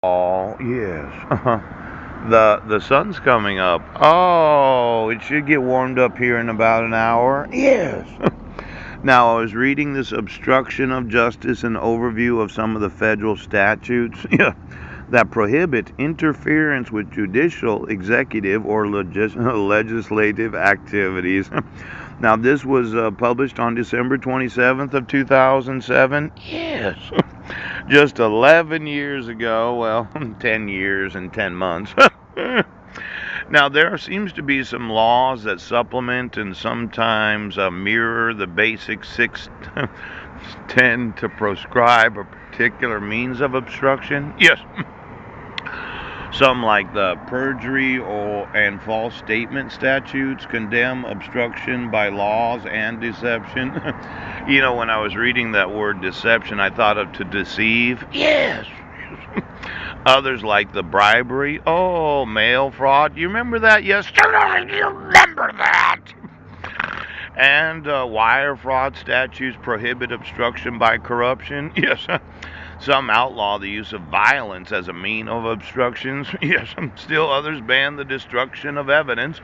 Oh, yes. The sun's coming up. Oh, it should get warmed up here in about an hour. Yes. Now, I was reading this obstruction of justice and overview of some of the federal statutes yeah, that prohibit interference with judicial, executive, or legislative activities. Now, this was published on December 27th of 2007. Yes. Just 11 years ago, well, 10 years and 10 months. Now, there seems to be some laws that supplement and sometimes mirror the basic six tend to proscribe a particular means of obstruction. Yes, some like the perjury or and false statement statutes condemn obstruction by laws and deception. When I was reading that word deception, I thought of to deceive. Yes. Others like the bribery. Oh, mail fraud. You remember that? Yes, you remember that. And wire fraud statutes prohibit obstruction by corruption. Yes. Some outlaw the use of violence as a mean of obstructions. Yes. Still others ban the destruction of evidence.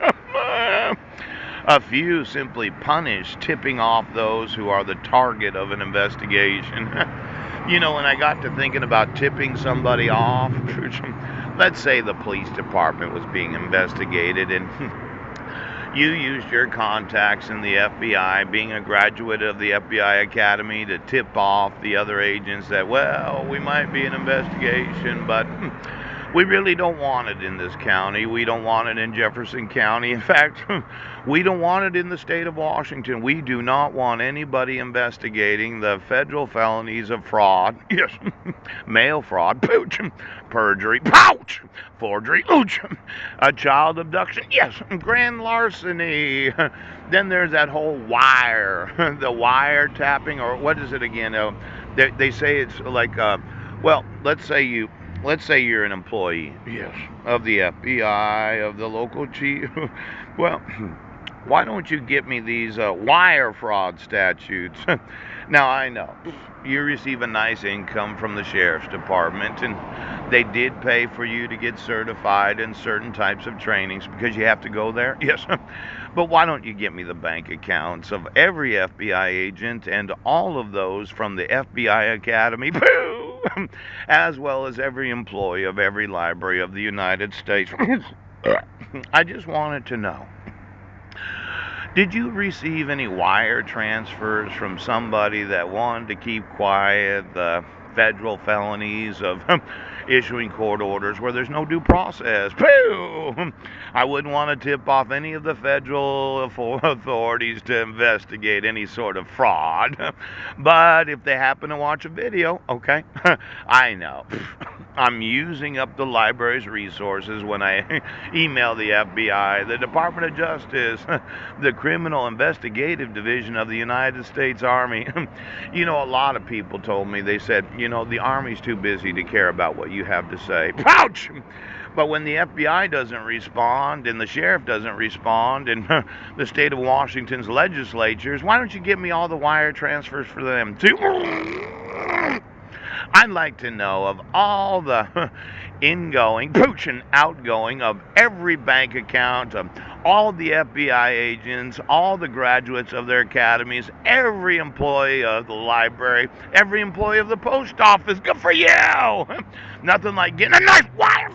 A few simply punish tipping off those who are the target of an investigation. When I got to thinking about tipping somebody off, let's say the police department was being investigated and you used your contacts in the FBI, being a graduate of the FBI Academy, to tip off the other agents that, well, we might be an investigation, but we really don't want it in this county. We don't want it in Jefferson County. In fact, we don't want it in the state of Washington. We do not want anybody investigating the federal felonies of fraud. Yes. Mail fraud. Pooch. Perjury. Pouch. Forgery. Ooch. A child abduction. Yes. Grand larceny. Then there's that whole wire. The wire tapping, or what is it again? They say it's like, well, let's say you're an employee, yes, of the FBI, of the local chief. Well, why don't you get me these wire fraud statutes? Now, I know you receive a nice income from the sheriff's department, and they did pay for you to get certified in certain types of trainings because you have to go there. Yes. But why don't you get me the bank accounts of every FBI agent and all of those from the FBI Academy? Boo! As well as every employee of every library of the United States. I just wanted to know, did you receive any wire transfers from somebody that wanted to keep quiet the federal felonies of issuing court orders where there's no due process? Pooh! I wouldn't want to tip off any of the federal authorities to investigate any sort of fraud. But if they happen to watch a video, okay, I know. I'm using up the library's resources when I email the FBI, the Department of Justice, the Criminal Investigative Division of the United States Army. A lot of people told me, they said, the Army's too busy to care about what you have to say. Ouch! But when the FBI doesn't respond and the sheriff doesn't respond and the state of Washington's legislatures, why don't you give me all the wire transfers for them too? I'd like to know of all the ingoing, pooch, and outgoing of every bank account, of all the FBI agents, all the graduates of their academies, every employee of the library, every employee of the post office. Good for you! Nothing like getting a nice wire.